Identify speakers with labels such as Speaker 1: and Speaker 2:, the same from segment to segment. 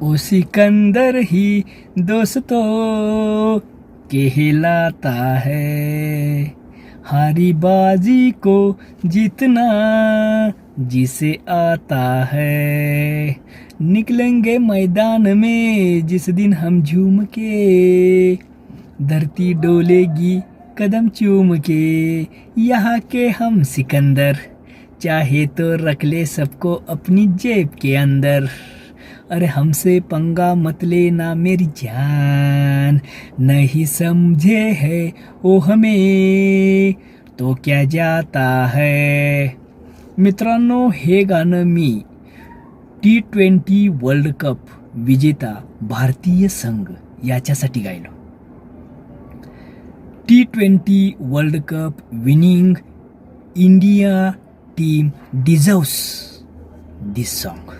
Speaker 1: ओ सिकंदर ही दोस्तों कहलाता है, हारी बाजी को जीतना जिसे आता है। निकलेंगे मैदान में जिस दिन हम झूम के, धरती डोलेगी कदम चूम के। यहाँ के हम सिकंदर, चाहे तो रख ले सबको अपनी जेब के अंदर। अरे हमसे पंगा मत लेना मेरी जान, नहीं समझे है वो हमें तो क्या जाता है। मित्रांनो, हे गाणं मी T20 वर्ल्ड कप विजेता भारतीय संघ याच्यासाठी गायलो. T20 world cup winning India team deserves this song.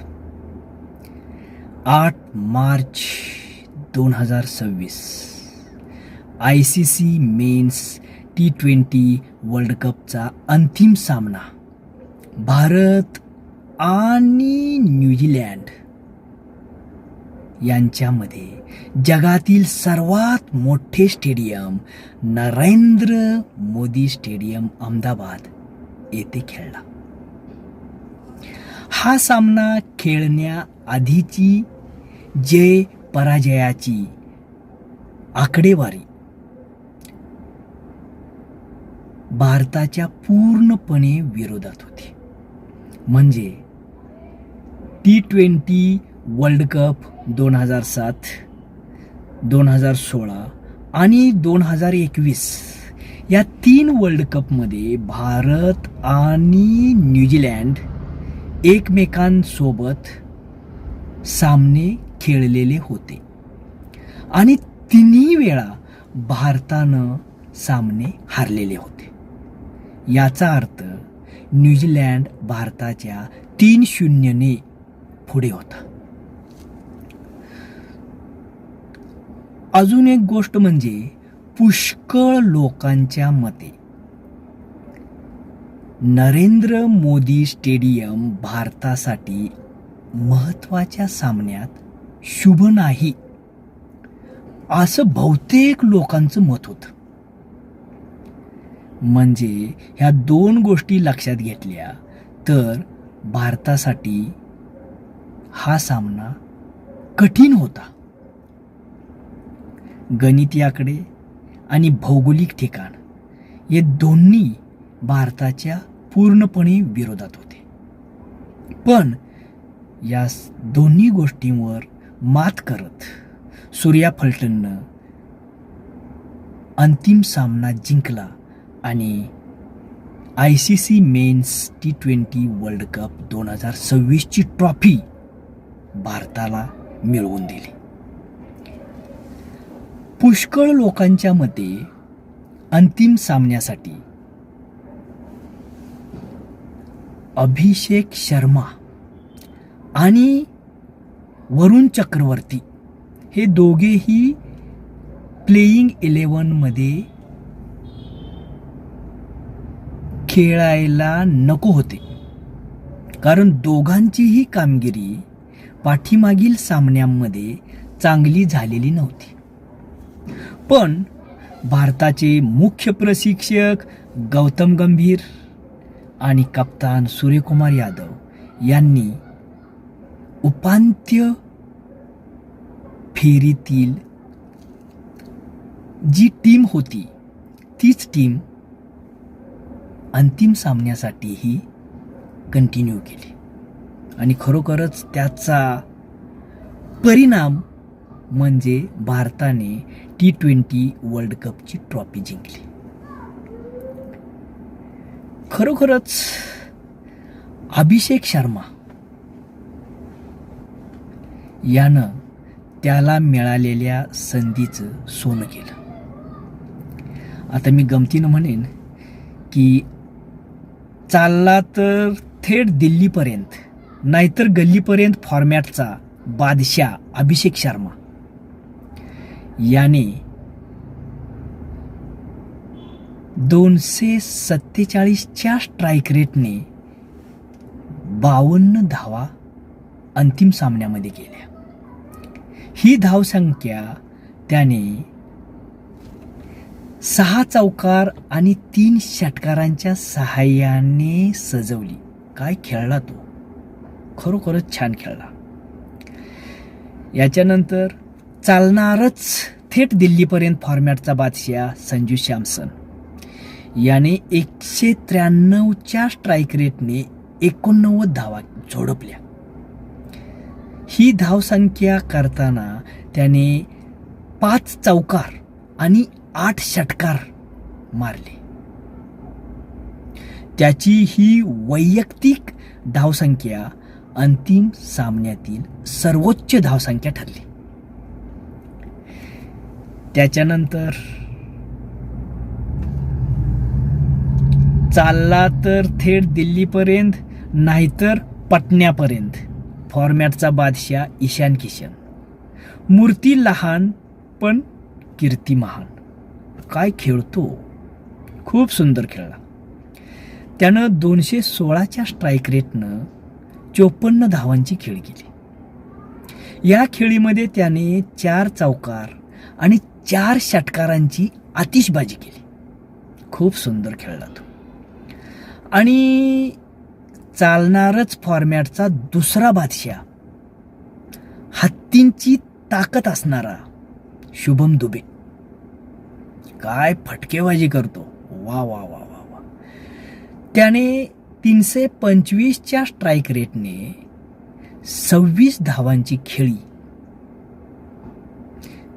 Speaker 1: 8 March 2026 ICC men's T20 world कपचा अंतिम सामना भारत आणि न्यूझीलँड यांच्यामध्ये जगातील सर्वात मोठे स्टेडियम नरेंद्र मोदी स्टेडियम अहमदाबाद येथे खेळला. हा सामना खेळण्याआधीची जय पराजयाची आकडेवारी भारताच्या पूर्णपणे विरोधात होती. म्हणजे T20 वर्ल्ड कप 2007, 2016 आणि 2021 या 3 वर्ल्ड कपमध्ये भारत आणि न्यूझीलँड एकमेकांसोबत सामने खेळलेले होते आणि तिन्ही वेळा भारतानं सामने हारलेले होते. याचा अर्थ न्यूझीलँड भारताच्या 3-0 पुढे होता. अजून एक गोष्ट म्हणजे पुष्कळ लोकांच्या मते नरेंद्र मोदी स्टेडियम भारतासाठी महत्त्वाच्या सामन्यात शुभ नाही असं बहुतेक लोकांचं मत होतं. म्हणजे ह्या 2 गोष्टी लक्षात घेतल्या तर भारतासाठी हा सामना कठीण होता. गणिती आकडे आणि भौगोलिक ठिकाण हे दोन्ही भारताच्या पूर्णपणे विरोधात होते. पण या दोन्ही गोष्टींवर मात करत सूर्या फलटणनं अंतिम सामना जिंकला आणि ICC men's T20 world cup 2026ची ट्रॉफी भारताला मिळवून दिली. पुष्कळ लोकांच्या मते अंतिम सामन्यासाठी अभिषेक शर्मा आणि वरुण चक्रवर्ती हे दोघेही प्लेइंग 11 मध्ये खेळायला नको होते, कारण दोघांचीही कामगिरी पाठीमागील सामन्यांमध्ये चांगली झालेली नव्हती. पण भारताचे मुख्य प्रशिक्षक गौतम गंभीर आणि कप्तान सूर्यकुमार यादव यांनी उपांत्य फेरीतील जी टीम होती तीच टीम अंतिम सामन्यासाठीही कंटिन्यू केली आणि खरोखरच त्याचा परिणाम म्हणजे भारताने T20 वर्ल्ड कपची ट्रॉफी जिंकली. खरोखरच अभिषेक शर्मा यानं त्याला मिळालेल्या संधीचं सोनं केलं. आता मी गमतीनं म्हणेन की चालला तर थेट दिल्लीपर्यंत नाहीतर गल्लीपर्यंत फॉर्मॅटचा बादशाह अभिषेक शर्मा याने 247च्या स्ट्राईक रेटने 52 धावा अंतिम सामन्यामध्ये केल्या. ही धावसंख्या त्याने 6 चौकार आणि 3 षटकारांच्या सहाय्याने सजवली. काय खेळला तो, खरोखरच छान खेळला. याच्यानंतर चालणारच थेट दिल्लीपर्यंत फॉर्मॅटचा बादशाह संजू सॅमसन याने 193च्या स्ट्राईक रेटने 89 धावा झोडपल्या. ही धावसंख्या करताना त्याने 5 चौकार आणि 8 षटकार मारले. त्याची ही वैयक्तिक धावसंख्या अंतिम सामन्यातील सर्वोच्च धावसंख्या ठरली. त्याच्यानंतर चालला तर थेट दिल्लीपर्यंत नाहीतर पटण्यापर्यंत फॉर्मॅटचा बादशाह ईशान किशन. मूर्ती लहान पण कीर्ती महान. काय खेळतो, खूप सुंदर खेळला. त्यानं 216च्या स्ट्राईक रेटनं 54 धावांची खेळी केली. या खेळीमध्ये त्याने 4 चौकार आणि 4 षटकारांची आतिषबाजी केली. खूप सुंदर खेळला तो. आणि चालणारच फॉर्मॅटचा दुसरा बादशाह, हत्तींची ताकद असणारा शुभम दुबे. काय फटकेबाजी करतो, वा वा वा वा वा. त्याने 325च्या स्ट्राईक रेटने 26 धावांची खेळी,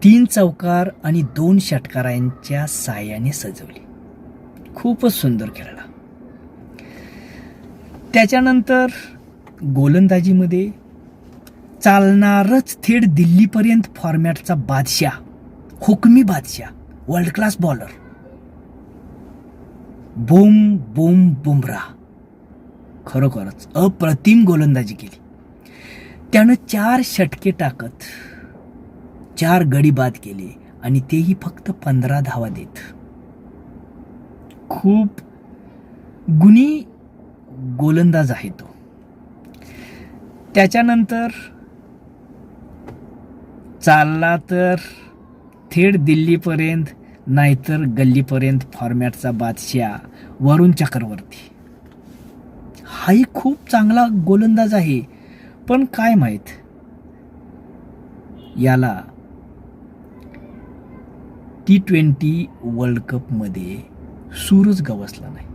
Speaker 1: 3 चौकार आणि 2 षटकारांच्या साहाय्याने सजवली. खूपच सुंदर खेळला. त्याच्यानंतर गोलंदाजीमध्ये चालणारच थेट दिल्लीपर्यंत फॉर्मॅटचा बादशाह, हुकमी बादशाह, world class bowler boom boom Bumrah. खरोखरच अप्रतिम गोलंदाजी केली. त्यानं 4 षटके टाकत 4 गडी बाद केले आणि तेही फक्त 15 धावा देत. खूप गुणी गोलंदाज आहे तो. त्याच्यानंतर चालला तर थेट दिल्लीपर्यंत नाहीतर गल्लीपर्यंत फॉर्मॅटचा बादशाह वरुण चक्रवर्ती. हाही खूप चांगला गोलंदाज आहे, पण काय माहित याला T20 वर्ल्ड कपमध्ये सूरच गवसला नाही.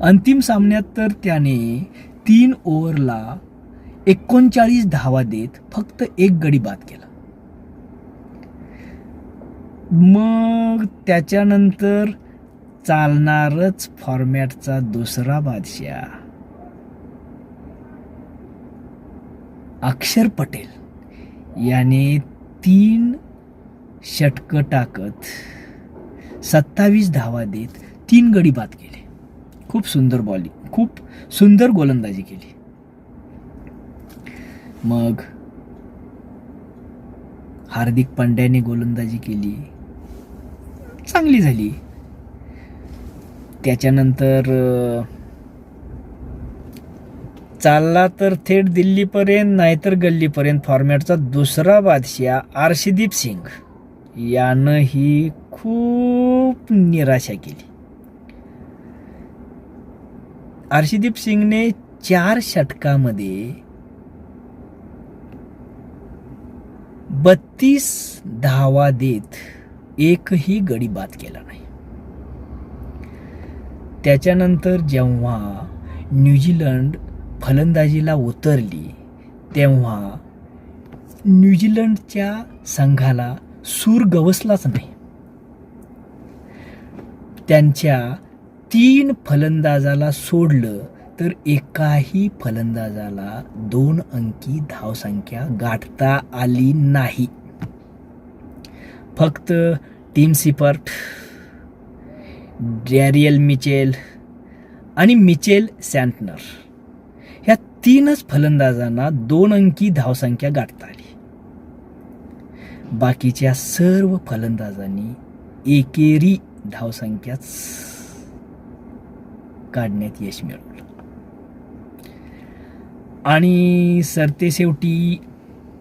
Speaker 1: अंतिम सामन्यात तर त्याने 3 ओव्हरला 39 धावा देत फक्त 1 गडी बाद केला. मग त्याच्यानंतर चालणारच फॉर्मॅटचा दुसरा बादशाह अक्षर पटेल याने 3 षटकं टाकत 27 धावा देत 3 गडी बाद केले. खूप सुंदर खूप सुंदर गोलंदाजी केली. मग हार्दिक पांड्याने गोलंदाजी केली, चांगली झाली. त्याच्यानंतर चालला तर थेट दिल्लीपर्यंत नाहीतर गल्लीपर्यंत फॉर्मॅटचा दुसरा बादशाह अर्शदीप सिंग यानं ही खूप निराशा केली. अर्शदीप सिंगने 4 षटकामध्ये 32 धावा देत एकही गडी बाद केला नाही. त्याच्यानंतर जेव्हा न्यूझीलंड फलंदाजीला उतरली तेव्हा न्यूझीलंडच्या संघाला सूर गवसलाच नाही. त्यांच्या 3 फलंदाजाला सोडलं तर एकाही फलंदाजाला 2 अंकी धावसंख्या गाठता आली नाही. फक्त टिम सीपर्ट, डॅरियल मिचेल आणि मिचेल सँटनर ह्या 3च फलंदाजांना 2 अंकी धावसंख्या गाठता आली. बाकीच्या सर्व फलंदाजांनी एकेरी धावसंख्याच काढण्यात यश मिळवलं. आणि सरतेशेवटी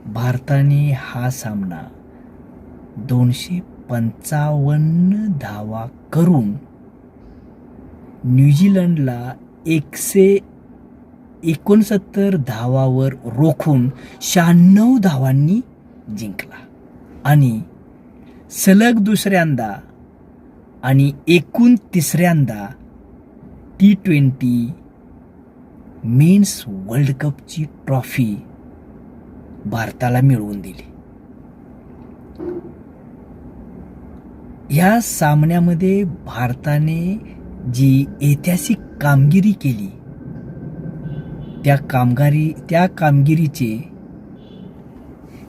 Speaker 1: भारताने हा सामना 255 धावा करून न्यूझीलंडला 169 धावावर रोखून 96 धावांनी जिंकला आणि सलग दुसऱ्यांदा आणि एकूण तिसऱ्यांदा T20 मेन्स वर्ल्ड कपची ट्रॉफी भारताला मिळवून दिली. या सामन्यामध्ये भारताने जी ऐतिहासिक कामगिरी केली त्या कामगिरीचे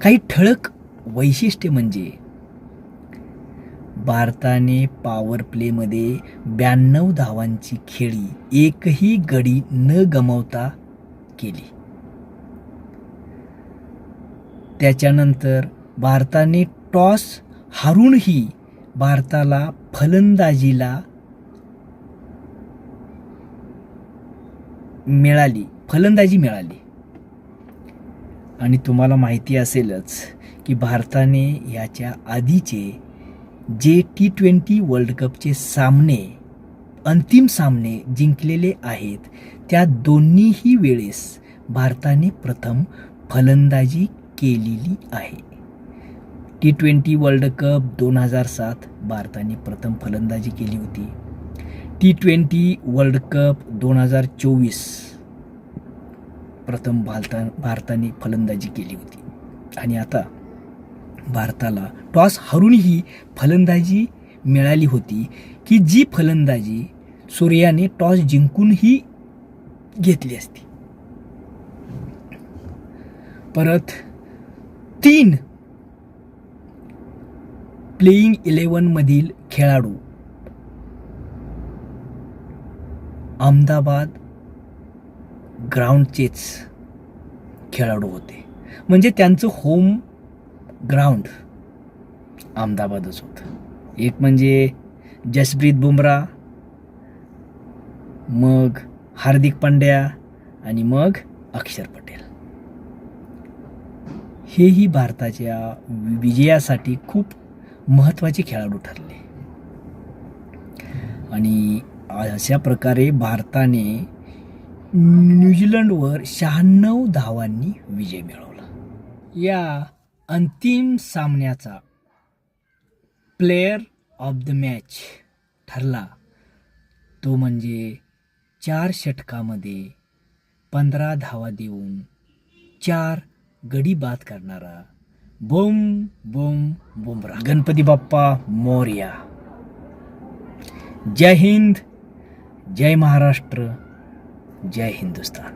Speaker 1: काही ठळक वैशिष्ट्ये म्हणजे भारताने पॉवर प्लेमध्ये 92 धावांची खेळी एकही गडी न गमावता केली. त्याच्यानंतर भारताने टॉस हारूनही भारताला फलंदाजी मिळाली. आणि तुम्हाला माहिती असेलच की भारताने याच्या आधीचे जे T20 वर्ल्ड कपचे अंतिम सामने जिंकलेले आहेत त्या दोन्हीही वेळेस भारताने प्रथम फलंदाजी केलेली आहे. T20 वर्ल्ड कप 2007 भारताने प्रथम फलंदाजी केली होती. T20 वर्ल्ड कप 2024 प्रथम भारताने फलंदाजी केली होती. आणि आता भारताला टॉस हारूनही फलंदाजी मिळाली होती की जी फलंदाजी सूर्याने टॉस जिंकूनही घेतली असती. परत 3 प्लेइंग 11 मधील खेळाडू अहमदाबाद ग्राउंडचेच खेळाडू होते. म्हणजे त्यांचं होम ग्राउंड अहमदाबादच होतं. एक म्हणजे जसप्रीत बुमराह, मग हार्दिक पांड्या आणि मग अक्षर पटेल. हेही भारताच्या विजयासाठी खूप महत्त्वाचे खेळाडू ठरले. आणि अशा प्रकारे भारताने न्यूझीलंडवर 96 धावांनी विजय मिळवला. या अंतिम सामन्याचा प्लेयर ऑफ द मॅच ठरला तो म्हणजे 4 षटकामध्ये 15 धावा देऊन 4 गडी बाद करणारा बुमराह. गणपती बाप्पा मोरया. जय हिंद, जय महाराष्ट्र, जय हिंदुस्तान.